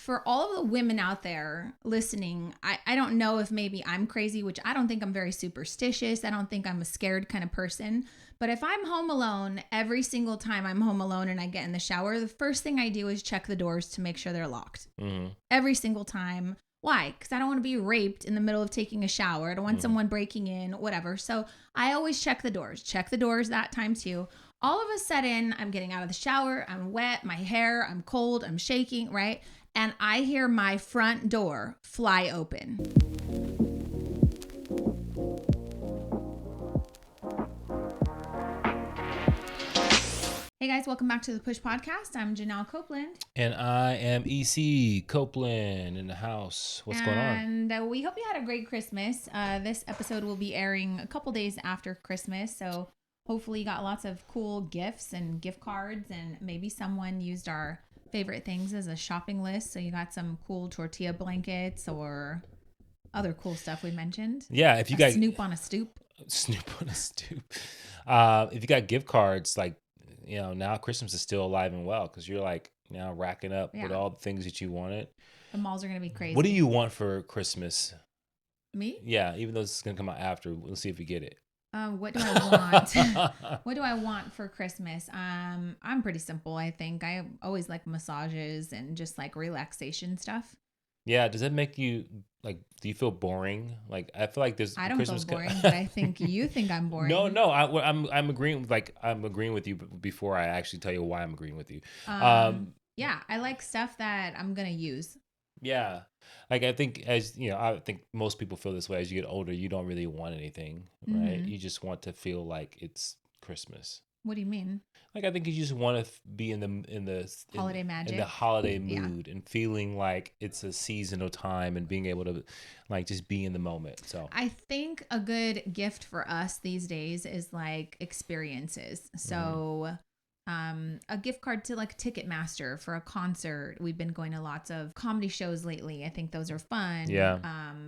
for all of the women out there listening, I don't know if maybe I'm crazy, which I don't think I'm very superstitious. I don't think I'm a scared kind of person. But if I'm home alone, every single time I'm home alone and I get in the shower, the first thing I do is check the doors to make sure they're locked. Every single time. Why? Because I don't want to be raped in the middle of taking a shower. I don't want someone breaking in, whatever. So I always check the doors. Check the doors that time too. All of a sudden, I'm getting out of the shower. I'm wet. My hair, I'm cold. I'm shaking, right? And I hear my front door fly open. Hey guys, welcome back to the Push Podcast. I'm Janelle Copeland. And I am EC Copeland in the house. What's going on? And we hope you had a great Christmas. This episode will be airing a couple days after Christmas. So hopefully you got lots of cool gifts and gift cards. And maybe someone used our favorite things as a shopping list. So you got some cool tortilla blankets or other cool stuff we mentioned. Yeah, if you got Snoop on a stoop. Snoop on a stoop. If you got gift cards, like, you know, now Christmas is still alive and well because you're like now racking up with all the things that you wanted. The malls are going to be crazy. What do you want for Christmas? Me? Yeah, even though this is going to come out after. We'll see if we get it. What do I want? What do I want for Christmas? I'm pretty simple, I think. I always like massages and just like relaxation stuff. Yeah, does that make you like? Do you feel boring? Like I feel like this. I don't Christmas feel boring, but I think you think I'm boring. No, I'm agreeing. Like I'm agreeing with you before I actually tell you why I'm agreeing with you. Yeah, I like stuff that I'm gonna use. Yeah, like I think as you know, I think most people feel this way. As you get older, you don't really want anything, right? You just want to feel like it's Christmas. What do you mean? Like I think you just want to be in the holiday magic, in the holiday mood, and feeling like it's a seasonal time, and being able to like just be in the moment. So I think a good gift for us these days is like experiences. So a gift card to like Ticketmaster for a concert. We've been going to lots of comedy shows lately. I think those are fun. Yeah.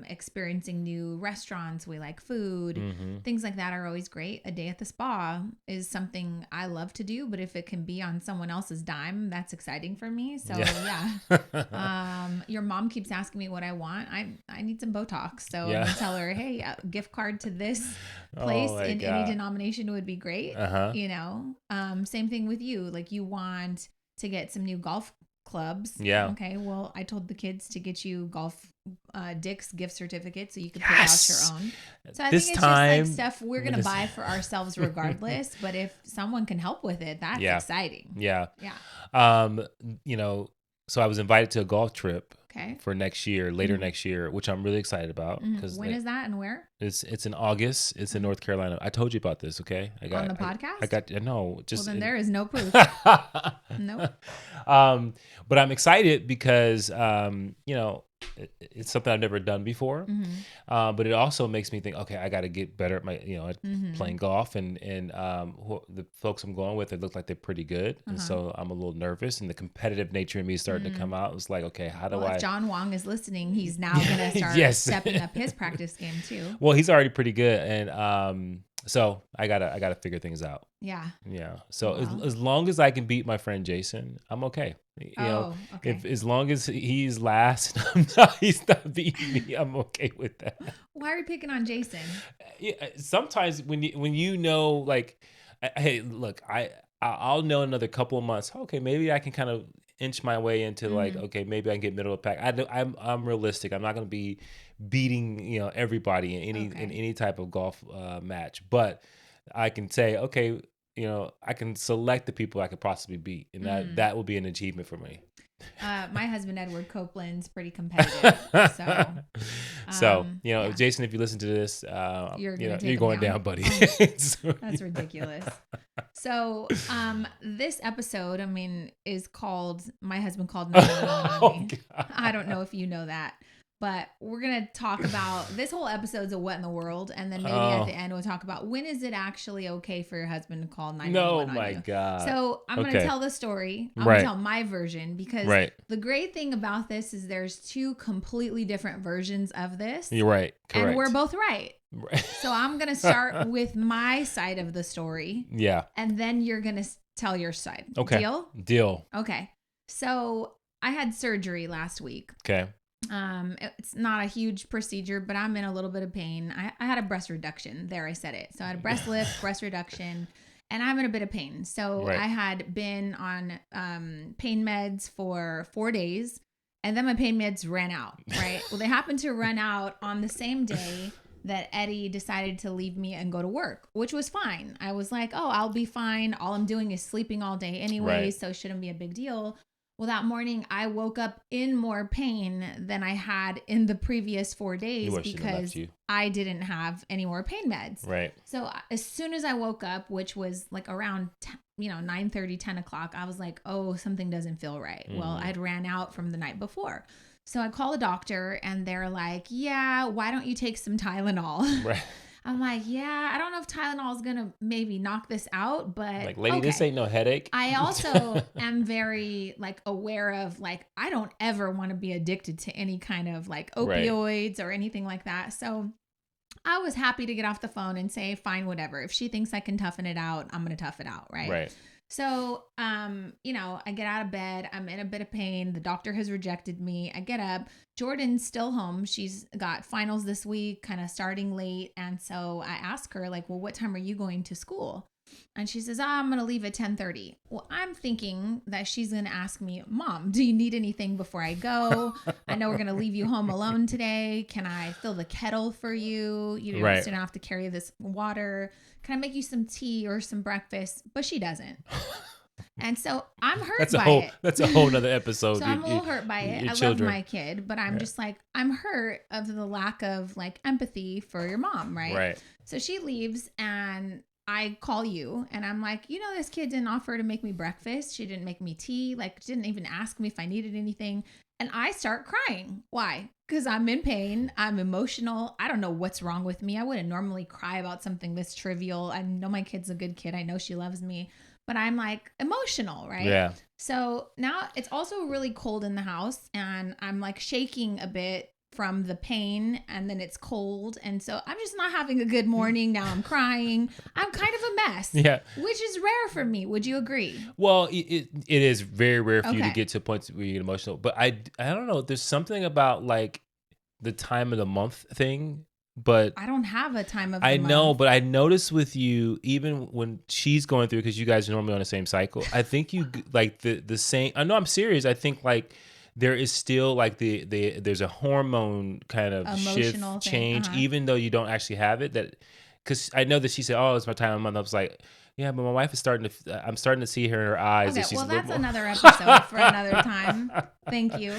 Experiencing new restaurants. We like food. Things like that are always great. A day at the spa is something I love to do, but if it can be on someone else's dime, that's exciting for me. So yeah. Your mom keeps asking me what I want. I need some Botox. So I'm gonna tell her, hey, a gift card to this place in any denomination would be great. You know, same thing with you. Like you want to get some new golf clubs. Yeah. Okay. Well, I told the kids to get you golf Dick's gift certificate so you can pick out your own. So I think it's just like stuff we're gonna buy for ourselves regardless. But if someone can help with it, that's exciting. Yeah. Yeah. You know, so I was invited to a golf trip. Okay. For next year, later next year, which I'm really excited about. Because when is that and where? It's in August. It's in North Carolina. I told you about this, okay? On the podcast? No. Just well, then there is no proof. Nope. But I'm excited because, you know, it's something I've never done before. But it also makes me think, okay, I got to get better at my, you know, at playing golf, and the folks I'm going with, it look like they're pretty good. And so I'm a little nervous, and the competitive nature in me is starting to come out. It's like, okay, how do I? If John Wong is listening, he's now going to start stepping up his practice game too. Well, he's already pretty good. And, so I gotta figure things out. Yeah. Yeah. So as long as I can beat my friend Jason, I'm okay. You know, if as long as he's last, he's not beating me, I'm okay with that. Why are you picking on Jason? Yeah, sometimes when you know, like, hey, look, I'll know in another couple of months. Okay, maybe I can kind of inch my way into like, okay, maybe I can get middle of the pack. I'm realistic. I'm not gonna be beating, you know, everybody in any type of golf match, but I can say, okay, you know, I can select the people I could possibly beat, and that will be an achievement for me. My husband Edward Copeland's pretty competitive, so you know, Jason, if you listen to this, you're going down, buddy. That's ridiculous. So this episode, I mean, is called "My Husband Called 911 on Me." I don't know if you know that. But we're going to talk about this whole episode's a what in the world. And then maybe at the end, we'll talk about when is it actually okay for your husband to call 911 on you. Oh, my God. So I'm going to tell the story. I'm going to tell my version because the great thing about this is there's two completely different versions of this. You're right. Correct. And we're both right. So I'm going to start with my side of the story. Yeah. And then you're going to tell your side. Okay. Deal? Okay. So I had surgery last week. Okay. It's not a huge procedure, but I'm in a little bit of pain. I had a breast reduction. There, I said it. So I had a breast lift, breast reduction, and I'm in a bit of pain. So Right. I had been on pain meds for 4 days, and then my pain meds ran out, right? Well, they happened to run out on the same day that Eddie decided to leave me and go to work, which was fine. I was like, oh, I'll be fine. All I'm doing is sleeping all day anyway, Right. so it shouldn't be a big deal. Well, that morning I woke up in more pain than I had in the previous 4 days because I didn't have any more pain meds. Right. So as soon as I woke up, which was like around 9:30, 10 o'clock, I was like, oh, something doesn't feel right. Mm-hmm. Well, I'd ran out from the night before. So I call a doctor and they're like, yeah, why don't you take some Tylenol? Right. I'm like, yeah, I don't know if Tylenol is going to maybe knock this out, but like, lady, this ain't no headache. I also am very like aware of like, I don't ever want to be addicted to any kind of like opioids or anything like that. So I was happy to get off the phone and say, fine, whatever. If she thinks I can toughen it out, I'm going to tough it out. Right. So, I get out of bed. I'm in a bit of pain. The doctor has rejected me. I get up. Jordan's still home. She's got finals this week, kind of starting late. And so I ask her like, well, what time are you going to school? And she says, I'm going to leave at 10:30. Well, I'm thinking that she's going to ask me, Mom, do you need anything before I go? I know we're going to leave you home alone today. Can I fill the kettle for you? You don't have to carry this water. Can I make you some tea or some breakfast? But she doesn't. And so I'm hurt by it. That's a whole nother episode. So I'm a little hurt by it. I love my kid, but I'm just like, I'm hurt of the lack of like empathy for your mom, right? Right. So she leaves and I call you and I'm like, this kid didn't offer to make me breakfast. She didn't make me tea. Like, didn't even ask me if I needed anything. And I start crying. Why? Because I'm in pain. I'm emotional. I don't know what's wrong with me. I wouldn't normally cry about something this trivial. I know my kid's a good kid. I know she loves me. But I'm like emotional, right? Yeah. So now it's also really cold in the house and I'm like shaking a bit from the pain and then it's cold. And so I'm just not having a good morning. Now I'm crying. I'm kind of a mess. Yeah. Which is rare for me. Would you agree? Well, it is very rare for you to get to a point where you get emotional. But I don't know. There's something about like the time of the month thing. But I don't have a time of the month. I know, but I noticed with you, even when she's going through, because you guys are normally on the same cycle, I think you like the same. I know I'm serious. I think like there is still like there's a hormone kind of emotional shift, change, even though you don't actually have it. That because I know that she said, "Oh, it's my time of the month." I was like, yeah, but my wife is starting to. I'm starting to see her in her eyes. Okay, that she's well, that's another episode for another time. Thank you.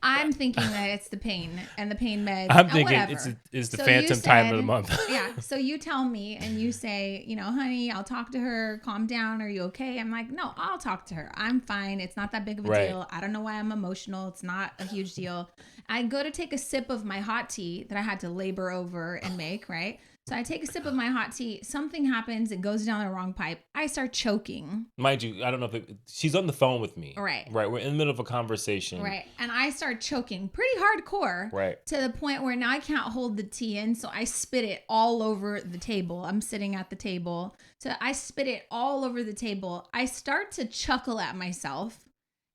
I'm thinking that it's the pain and the pain meds. I'm thinking whatever. it's the phantom time of the month. Yeah. So you tell me and you say, honey, I'll talk to her. Calm down. Are you okay? I'm like, no, I'll talk to her. I'm fine. It's not that big of a deal. I don't know why I'm emotional. It's not a huge deal. I go to take a sip of my hot tea that I had to labor over and make, right? So I take a sip of my hot tea. Something happens. It goes down the wrong pipe. I start choking. Mind you, I don't know if she's on the phone with me. Right. Right. We're in the middle of a conversation. Right. And I start choking pretty hardcore. Right. To the point where now I can't hold the tea in. So I spit it all over the table. I'm sitting at the table. So I spit it all over the table. I start to chuckle at myself.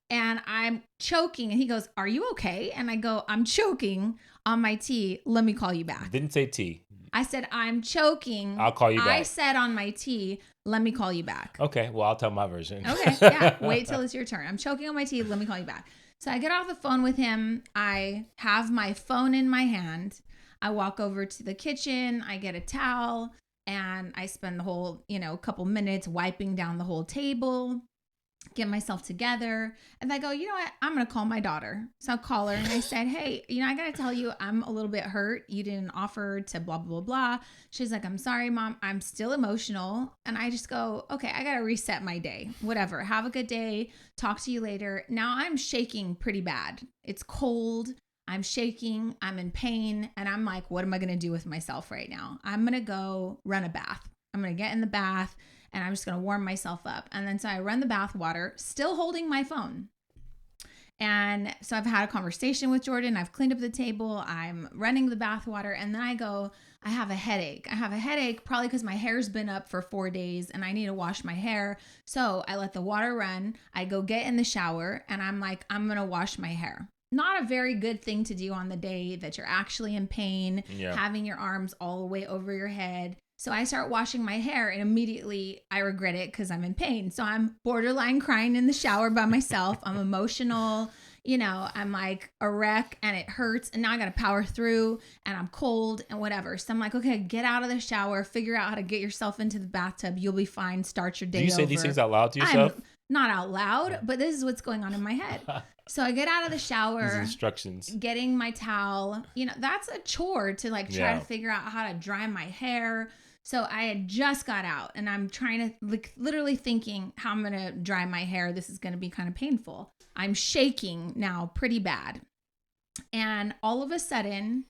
And I'm choking. And he goes, are you okay? And I go, I'm choking on my tea. Let me call you back. Didn't say tea. I said, I'm choking. I'll call you back. I said on my tea, let me call you back. Okay. Well, I'll tell my version. Okay. Yeah. Wait till it's your turn. I'm choking on my tea. Let me call you back. So I get off the phone with him. I have my phone in my hand. I walk over to the kitchen. I get a towel and I spend the whole, couple minutes wiping down the whole table. Get myself together. And I go, you know what? I'm going to call my daughter. So I'll call her and I said, hey, I got to tell you, I'm a little bit hurt. You didn't offer to blah, blah, blah. She's like, I'm sorry, Mom. I'm still emotional. And I just go, okay, I got to reset my day. Whatever. Have a good day. Talk to you later. Now I'm shaking pretty bad. It's cold. I'm shaking. I'm in pain. And I'm like, what am I going to do with myself right now? I'm going to go run a bath. I'm going to get in the bath. And I'm just going to warm myself up. And then so I run the bath water, still holding my phone. And so I've had a conversation with Jordan. I've cleaned up the table. I'm running the bath water. And then I go, I have a headache. I have a headache probably because my hair's been up for 4 days and I need to wash my hair. So I let the water run. I go get in the shower and I'm like, I'm going to wash my hair. Not a very good thing to do on the day that you're actually in pain, having your arms all the way over your head. So I start washing my hair and immediately I regret it because I'm in pain. So I'm borderline crying in the shower by myself. I'm emotional. I'm like a wreck and it hurts. And now I got to power through and I'm cold and whatever. So I'm like, okay, get out of the shower, figure out how to get yourself into the bathtub. You'll be fine. Start your day over. Do you say these things out loud to yourself? I'm not out loud, but this is what's going on in my head. So I get out of the shower. These instructions. Getting my towel. That's a chore to like try to figure out how to dry my hair. So I had just got out and I'm trying to like literally thinking how I'm going to dry my hair. This is going to be kind of painful. I'm shaking now pretty bad. And all of a sudden,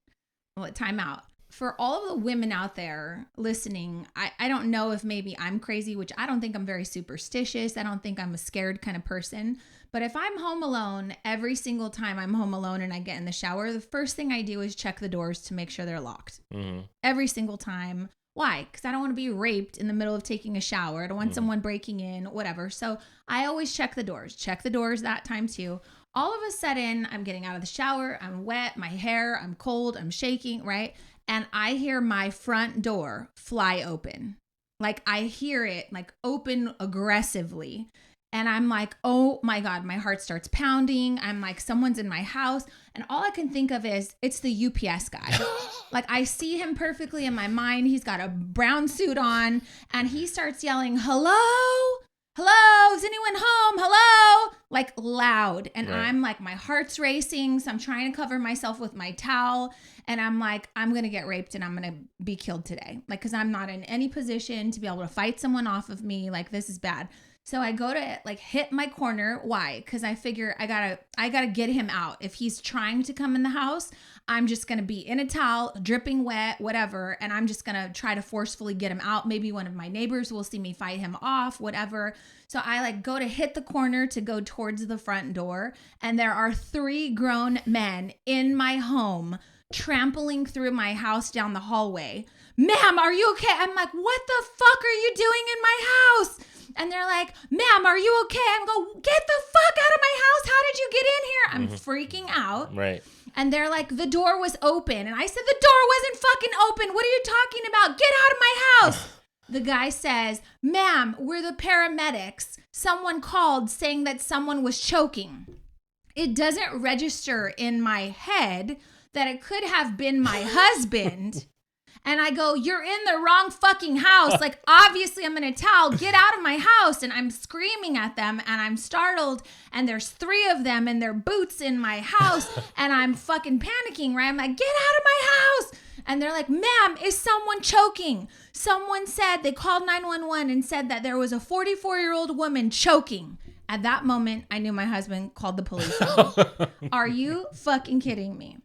time out. For all of the women out there listening, I don't know if maybe I'm crazy, which I don't think I'm very superstitious. I don't think I'm a scared kind of person. But if I'm home alone, every single time I'm home alone and I get in the shower, the first thing I do is check the doors to make sure they're locked. Mm-hmm. Every single time. Why? Because I don't want to be raped in the middle of taking a shower. I don't want someone breaking in, whatever. So I always check the doors. Check the doors that time too. All of a sudden, I'm getting out of the shower. I'm wet. My hair, I'm cold. I'm shaking, right? And I hear my front door fly open. Like I hear it like open aggressively. And I'm like, oh my God, my heart starts pounding. I'm like, someone's in my house. And all I can think of is it's the UPS guy. Like I see him perfectly in my mind. He's got a brown suit on and he starts yelling, hello? Hello? Is anyone home? Hello? Like loud. And I'm like, my heart's racing. So I'm trying to cover myself with my towel. And I'm like, I'm going to get raped and I'm going to be killed today. Like, cause I'm not in any position to be able to fight someone off of me. Like this is bad. So I go to like hit my corner. Why? Because I figure I gotta get him out. If he's trying to come in the house, I'm just gonna be in a towel, dripping wet, whatever, and I'm just gonna try to forcefully get him out. Maybe one of my neighbors will see me fight him off, whatever. So I like go to hit the corner to go towards the front door, and there are 3 grown men in my home trampling through my house down the hallway. Ma'am, are you okay? I'm like, what the fuck are you doing in my house? And they're like, ma'am, are you okay? I'm going, get the fuck out of my house. How did you get in here? I'm freaking out. Right. And they're like, the door was open. And I said, the door wasn't fucking open. What are you talking about? Get out of my house. The guy says, ma'am, we're the paramedics. Someone called saying that someone was choking. It doesn't register in my head that it could have been my husband. And I go, you're in the wrong fucking house. Like, obviously, I'm in a towel. Get out of my house. And I'm screaming at them and I'm startled. And there's 3 of them in their boots in my house. And I'm fucking panicking, right? I'm like, get out of my house. And they're like, ma'am, is someone choking? Someone said, they called 911 and said that there was a 44-year-old woman choking. At that moment, I knew my husband called the police on me. Are you fucking kidding me?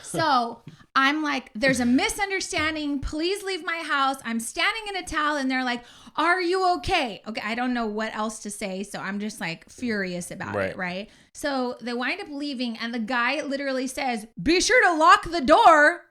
So I'm like, there's a misunderstanding. Please leave my house. I'm standing in a towel and they're like, are you okay? Okay, I don't know what else to say. So I'm just like furious about it, right? So they wind up leaving and the guy literally says, be sure to lock the door.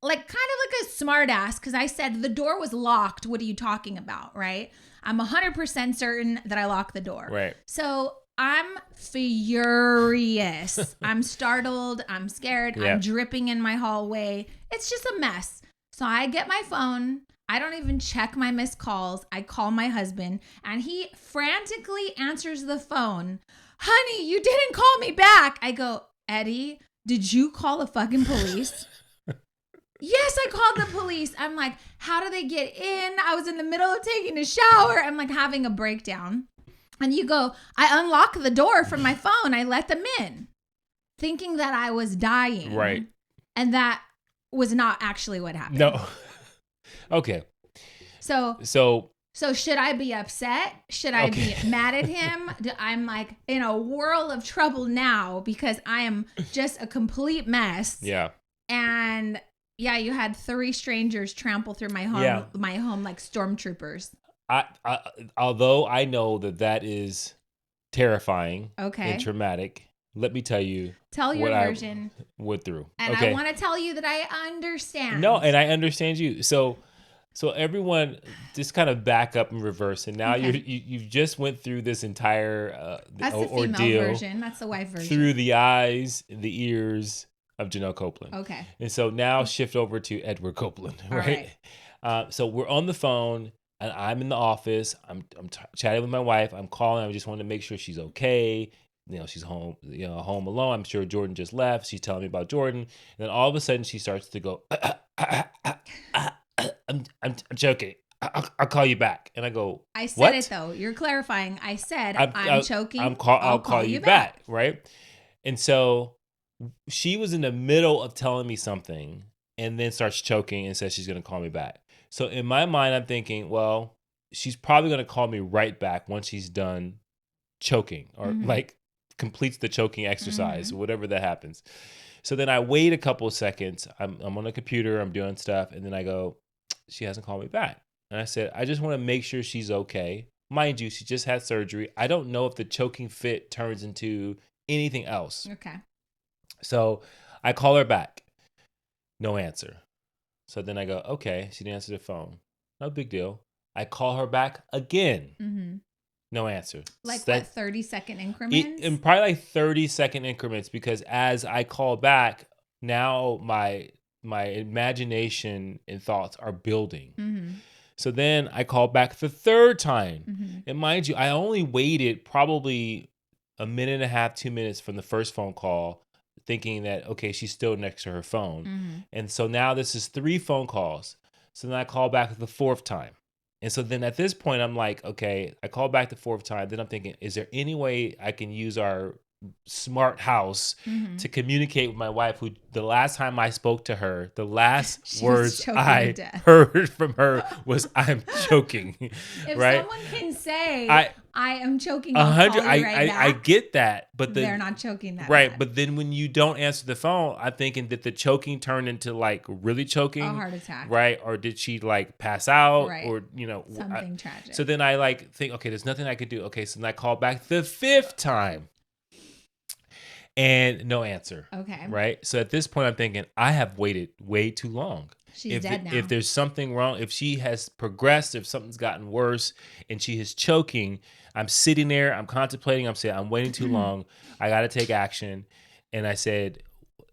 Like kind of like a smart ass because I said the door was locked. What are you talking about, right? I'm 100% certain that I locked the door. Right. So I'm furious. I'm startled. I'm scared. Yeah. I'm dripping in my hallway. It's just a mess. So I get my phone. I don't even check my missed calls. I call my husband and he frantically answers the phone. Honey, you didn't call me back. I go, Eddie, did you call the fucking police? Yes, I called the police. I'm like, how do they get in? I was in the middle of taking a shower. I'm like having a breakdown. And you go, I unlocked the door from my phone. I let them in, thinking that I was dying. Right. And that was not actually what happened. No. Okay. So should I be upset? Should I be mad at him? I'm like in a whirl of trouble now because I am just a complete mess. Yeah. And yeah, you had 3 strangers trample through my home like stormtroopers. Although I know that is terrifying and traumatic, let me tell you Tell your version. I went through. And okay. I want to tell you that I understand. No, and I understand you. So everyone just kind of back up and reverse, and now you've just went through this entire That's the female ordeal version. That's the wife version. through the eyes, the ears of Janelle Copeland. Okay. And so now shift over to Edward Copeland, right? So we're on the phone, and I'm in the office. I'm chatting with my wife. I'm calling. I just want to make sure she's okay. She's home. Home alone. I'm sure Jordan just left. She's telling me about Jordan, and then all of a sudden she starts to go. I'm joking. I'll call you back. And I go, I said what? it though. You're clarifying. I said I'm choking. I'll call you back. Right. And so she was in the middle of telling me something and then starts choking and says she's going to call me back. So in my mind, I'm thinking, well, she's probably going to call me right back once she's done choking or like completes the choking exercise or whatever that happens. So then I wait a couple of seconds. I'm on the computer. I'm doing stuff. And then I go, she hasn't called me back. And I said, I just want to make sure she's okay. Mind you, she just had surgery. I don't know if the choking fit turns into anything else. Okay. So I call her back. No answer. So then I go, okay, she didn't answer the phone. No big deal. I call her back again. No answer. Like what, 30-second increments? In probably like 30-second increments, because as I call back, now my imagination and thoughts are building. So then I call back the third time. And mind you, I only waited probably a minute and a half, 2 minutes from the first phone call, thinking that, okay, she's still next to her phone. And so now this is 3 phone calls. So then I call back the fourth time. And so then at this point, I'm like, okay, I call back the fourth time. Then I'm thinking, is there any way I can use our smart house to communicate with my wife, who the last time I spoke to her, the last words I heard from her was, I'm choking. If right? someone can say, I am choking, I'll call you right back. I get that, but they're not choking that right. bad. But then when you don't answer the phone, I'm thinking that the choking turned into like really choking, a heart attack, right? Or did she like pass out, right. or something tragic? So then I like think, okay, there's nothing I could do. Okay, so then I call back the 5th time. And no answer. Okay. Right? So at this point, I'm thinking, I have waited way too long. She's dead now. If there's something wrong, if she has progressed, if something's gotten worse and she is choking, I'm sitting there, I'm contemplating, I'm saying, I'm waiting too long. I got to take action. And I said,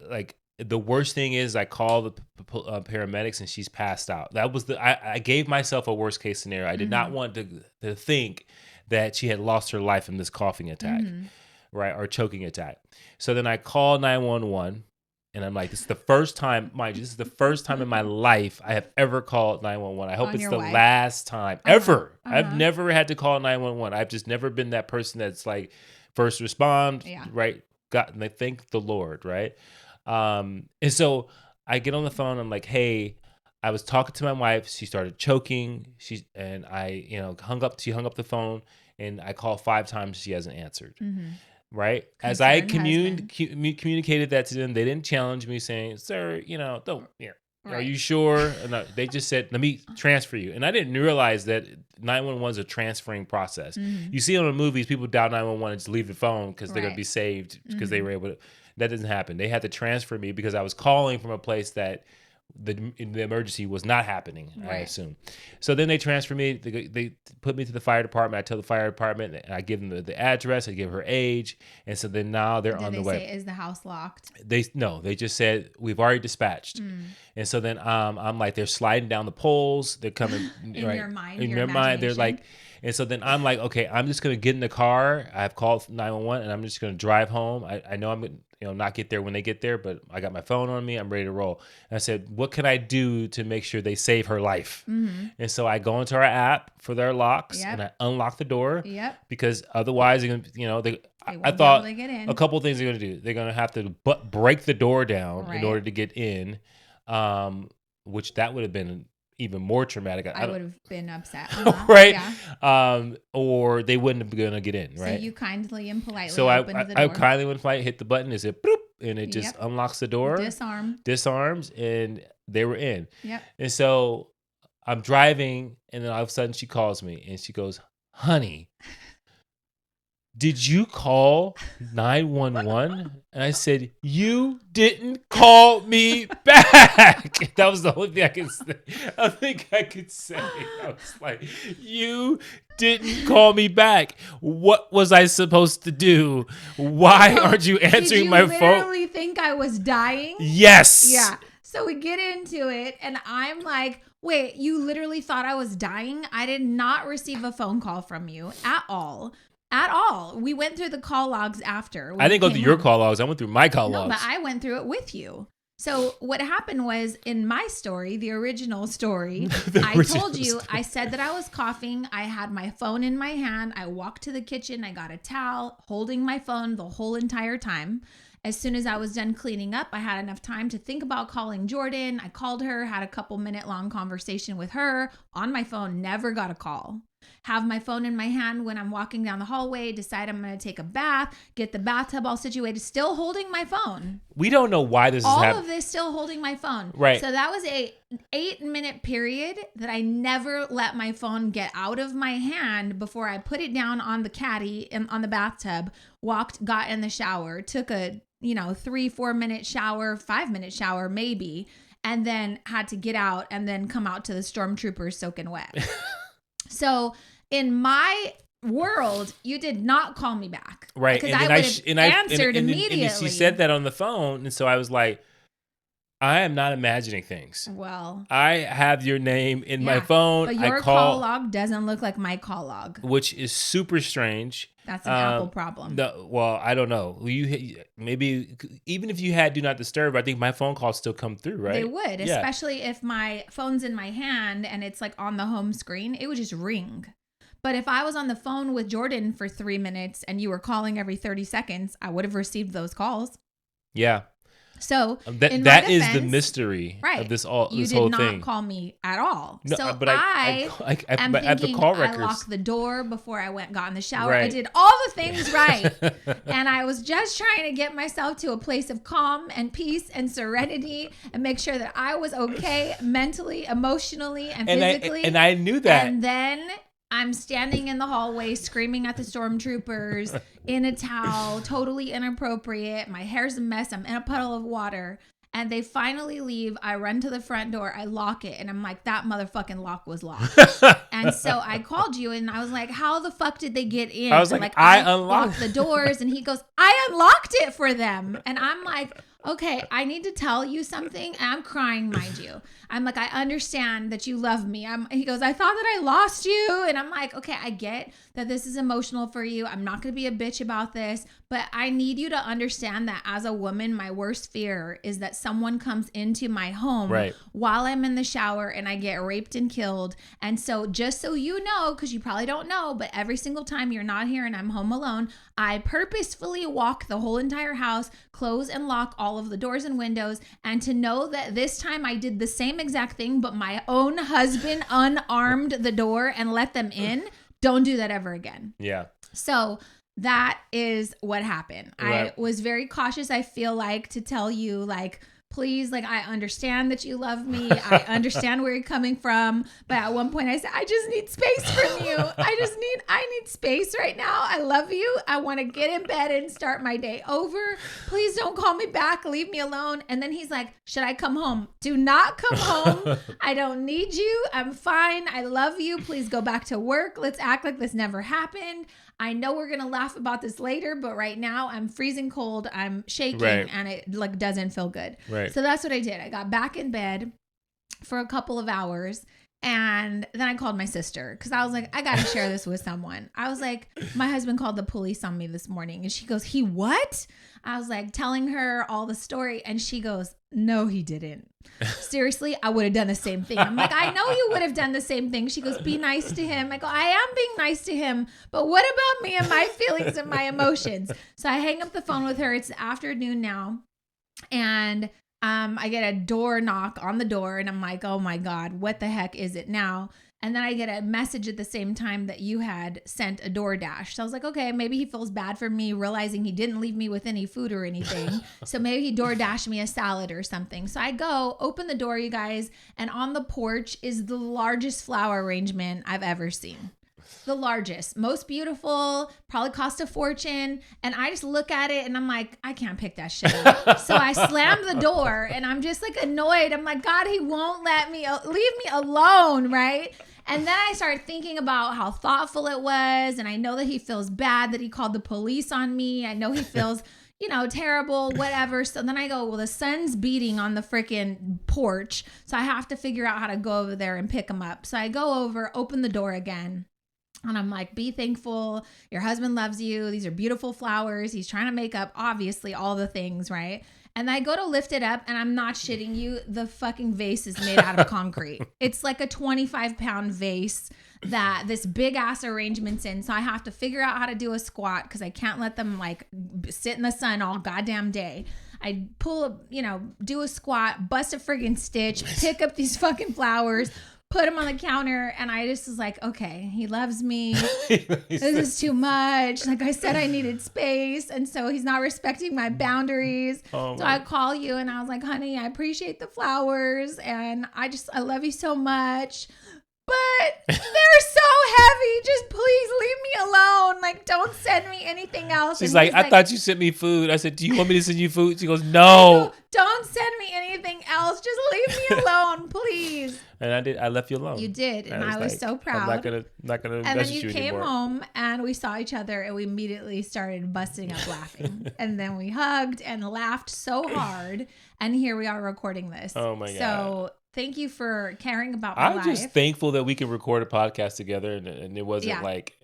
like, the worst thing is I call the paramedics and she's passed out. That was I gave myself a worst case scenario. I did not want to think that she had lost her life in this coughing attack. Right, or choking attack. So then I call 911, and I'm like, this is the first time, mind you, this is the first time in my life I have ever called 911. I hope it's the last time ever. I've never had to call 911. I've just never been that person that's like first respond, right? And I thank the Lord, right? And so I get on the phone. I'm like, hey, I was talking to my wife. She started choking. She hung up. She hung up the phone, and I called 5 times. She hasn't answered. Right. As I communicated that to them, they didn't challenge me saying, sir, don't, are you sure? No, they just said, let me transfer you. And I didn't realize that 911 is a transferring process. You see on the movies, people dial 911 and just leave the phone because they're going to be saved because they were able to. That doesn't happen. They had to transfer me because I was calling from a place that the emergency was not happening, I assume. So then they transfer me. They put me to the fire department. I tell the fire department, and I give them the address. I give her age, and so then now they're on the way. Did they say, is the house locked? They just said we've already dispatched. And so then I'm like, they're sliding down the poles. They're coming in your mind. In your mind, they're like. And so then I'm like, okay, I'm just gonna get in the car. I've called 911, and I'm just gonna drive home. I know I'm gonna not get there when they get there, but I got my phone on me. I'm ready to roll. And I said, what can I do to make sure they save her life? And so I go into our app for their locks, and I unlock the door. Because otherwise, they're gonna, I thought a couple of things they're gonna do. They're gonna have to break the door down in order to get in, which that would have been even more traumatic. I would have been upset. Right? Yeah. Or they wouldn't have been able to get in, right? So you kindly and politely opened the door. I kindly and politely hit the button. It said, boop, and it just unlocks the door. Disarms, and they were in. And so I'm driving, and then all of a sudden she calls me, and she goes, honey, did you call 911? And I said, you didn't call me back. That was the only thing I could say. I think I could say. I was like, you didn't call me back. What was I supposed to do? Why aren't you answering my phone? Did you literally think I was dying? Yes. Yeah. So we get into it and I'm like, wait, you literally thought I was dying? I did not receive a phone call from you at all. At all. We went through the call logs after. I didn't go through your call logs. I went through my call logs. No, but I went through it with you. So what happened was in my story, the original story, I told you, I said that I was coughing. I had my phone in my hand. I walked to the kitchen. I got a towel, holding my phone the whole entire time. As soon as I was done cleaning up, I had enough time to think about calling Jordan. I called her, had a couple minute long conversation with her on my phone, never got a call. Have my phone in my hand when I'm walking down the hallway, decide I'm going to take a bath, get the bathtub all situated, still holding my phone. We don't know why this is happening. All of this still holding my phone. Right. So that was a 8-minute period that I never let my phone get out of my hand before I put it down on the caddy and on the bathtub, got in the shower, took a 3-4 minute shower, 5-minute shower maybe, and then had to get out and then come out to the stormtroopers soaking wet. So in my world, you did not call me back. Right. Because I would have answered immediately. And she said that on the phone. And so I was like, I am not imagining things. Well, I have your name in my phone. But your call log doesn't look like my call log, which is super strange. That's an Apple problem. Well, I don't know. Maybe even if you had Do Not Disturb, I think my phone calls still come through, right? They would, especially if my phone's in my hand and it's like on the home screen. It would just ring. But if I was on the phone with Jordan for 3 minutes and you were calling every 30 seconds, I would have received those calls. Yeah. So that is the mystery of this whole thing. You did not call me at all. No, so but I am have the call records. I locked the door before I got in the shower. Right. I did all the things right. And I was just trying to get myself to a place of calm and peace and serenity and make sure that I was okay mentally, emotionally, and physically. And I knew that. And then I'm standing in the hallway screaming at the stormtroopers in a towel, totally inappropriate. My hair's a mess. I'm in a puddle of water. And they finally leave. I run to the front door. I lock it. And I'm like, that motherfucking lock was locked. And so I called you and I was like, how the fuck did they get in? I was like, I unlocked the doors. And he goes, I unlocked it for them. And I'm like, okay, I need to tell you something. And I'm crying, mind you. I'm like, I understand that you love me. He goes, I thought that I lost you. And I'm like, okay, I get that this is emotional for you. I'm not going to be a bitch about this, but I need you to understand that as a woman, my worst fear is that someone comes into my home while I'm in the shower and I get raped and killed. And so just so you know, because you probably don't know, but every single time you're not here and I'm home alone, I purposefully walk the whole entire house, close and lock all of the doors and windows. And to know that this time I did the same exact thing, but my own husband unarmed the door and let them in. Don't do that ever again. Yeah. So that is what happened. Right. I was very cautious, I feel like, to tell you, like, please, like, I understand that you love me. I understand where you're coming from. But at one point I said, I just need space from you. I need space right now. I love you. I want to get in bed and start my day over. Please don't call me back. Leave me alone. And then he's like, should I come home? Do not come home. I don't need you. I'm fine. I love you. Please go back to work. Let's act like this never happened. I know we're going to laugh about this later, but right now I'm freezing cold. I'm shaking and it like doesn't feel good. Right. So that's what I did. I got back in bed for a couple of hours and then I called my sister because I was like, I got to share this with someone. I was like, my husband called the police on me this morning and she goes, he what? I was like telling her all the story and she goes, no, he didn't. Seriously, I would have done the same thing. I'm like, I know you would have done the same thing. She goes, be nice to him. I go, I am being nice to him, but what about me and my feelings and my emotions? So I hang up the phone with her. It's afternoon now. And I get a door knock on the door and I'm like, oh my God, what the heck is it now? And then I get a message at the same time that you had sent a DoorDash. So I was like, okay, maybe he feels bad for me realizing he didn't leave me with any food or anything. So maybe he DoorDashed me a salad or something. So I go open the door, you guys, and on the porch is the largest flower arrangement I've ever seen. the largest, most beautiful, probably cost a fortune. And I just look at it and I'm like, I can't pick that shit up. So I slam the door and I'm just like annoyed. I'm like, God, he won't let me, leave me alone, right? And then I started thinking about how thoughtful it was. And I know that he feels bad that he called the police on me. I know he feels, terrible, whatever. So then I go, well, the sun's beating on the freaking porch. So I have to figure out how to go over there and pick him up. So I go over, open the door again. And I'm like, be thankful. Your husband loves you. These are beautiful flowers. He's trying to make up, obviously, all the things, right? And I go to lift it up, and I'm not shitting you. The fucking vase is made out of concrete. It's like a 25-pound vase that this big ass arrangement's in. So I have to figure out how to do a squat because I can't let them like sit in the sun all goddamn day. I do a squat, bust a friggin' stitch, pick up these fucking flowers, put them on the counter, and I just was like, okay, he loves me. This is too much. Like I said, I needed space, and so he's not respecting my boundaries. So I call you, and I was like, honey, I appreciate the flowers, and I love you so much. But they're so heavy. Just please leave me alone. Like, don't send me anything else. She's like, I thought you sent me food. I said, do you want me to send you food? She goes, no. Don't send me anything else. Just leave me alone, please. And I did. I left you alone. You did. And I was like, so proud. I'm not gonna and message then you came anymore. home and we saw each other and we immediately started busting up laughing. And then we hugged and laughed so hard. And here we are recording this. Oh my God. So thank you for caring about my life. I'm just thankful that we can record a podcast together and it wasn't like,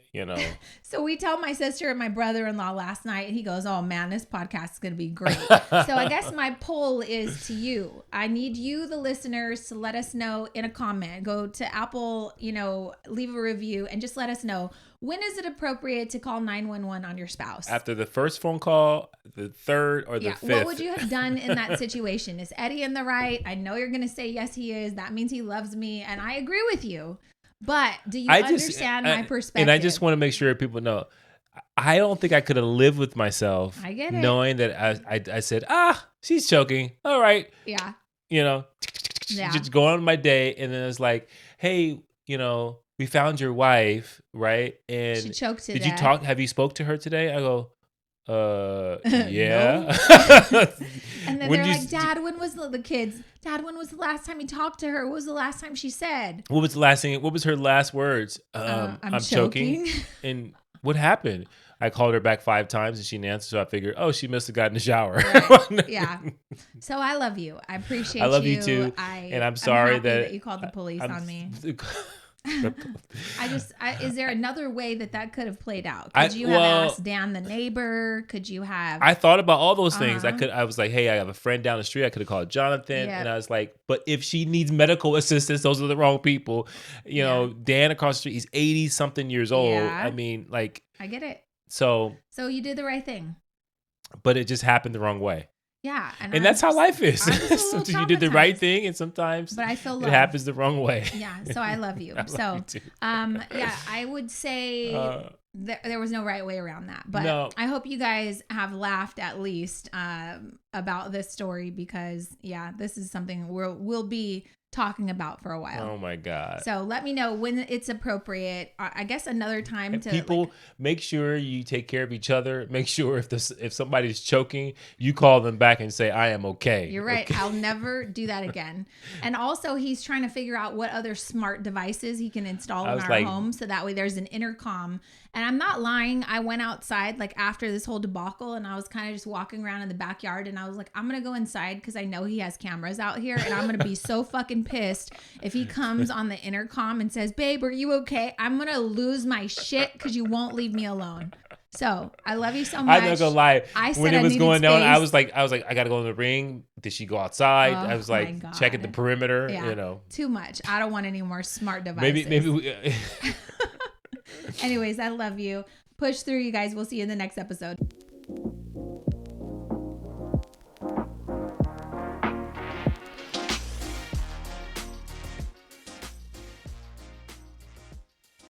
So we tell my sister and my brother-in-law last night, and he goes, oh man, this podcast is going to be great. So I guess my poll is to you. I need you, the listeners, to let us know in a comment. Go to Apple, leave a review and just let us know, when is it appropriate to call 911 on your spouse? After the first phone call, the third, or the fifth. What would you have done in that situation? Is Eddie in the right? I know you're going to say, yes, he is. That means he loves me. And I agree with you. But do you understand my perspective? And I just want to make sure people know, I don't think I could have lived with myself. I get it. Knowing that I said, she's choking. All right. Yeah. Just go on my day. And then it's like, hey, we found your wife, right? And she choked to death. Did you talk? Have you spoke to her today? I go, yeah. And then they're like, Dad, when was the kids? Dad, when was the last time you talked to her? What was the last time she said? What was the last thing? What was her last words? I'm choking. And what happened? I called her back 5 times and she didn't answer. So I figured, she must have gotten in the shower. Right. Yeah. So I love you. I appreciate you. I love you too. And I'm sorry that you called the police on me. Is there another way that could have played out? Could you have asked Dan the neighbor? Could you have? I thought about all those things. I was like, hey, I have a friend down the street. I could have called Jonathan. And I was like, but if she needs medical assistance, those are the wrong people. Dan across the street, he's 80 something years old. Yeah. I mean, like, I get it. So you did the right thing. But it just happened the wrong way. Yeah. And that's how life is. Sometimes you did the right thing and sometimes but I feel it happens the wrong way. Yeah. So I love you. I would say there was no right way around that. But I hope you guys have laughed at least about this story because, this is something we'll be talking about for a while. Oh my God. So let me know when it's appropriate. I guess another time to people make sure you take care of each other. Make sure if somebody's choking, you call them back and say, I am okay. You're right. Okay. I'll never do that again. And also he's trying to figure out what other smart devices he can install in our home. So that way there's an intercom. And I'm not lying. I went outside after this whole debacle and I was kind of just walking around in the backyard and I was like, I'm going to go inside because I know he has cameras out here and I'm going to be so fucking pissed if he comes on the intercom and says, babe, are you okay? I'm going to lose my shit because you won't leave me alone. So I love you so much. I'm not gonna lie. When it was going down, I was like, I gotta go in the ring. Did she go outside? I was like checking the perimeter. Yeah. Too much. I don't want any more smart devices. Maybe. Anyways, I love you. Push through, you guys. We'll see you in the next episode.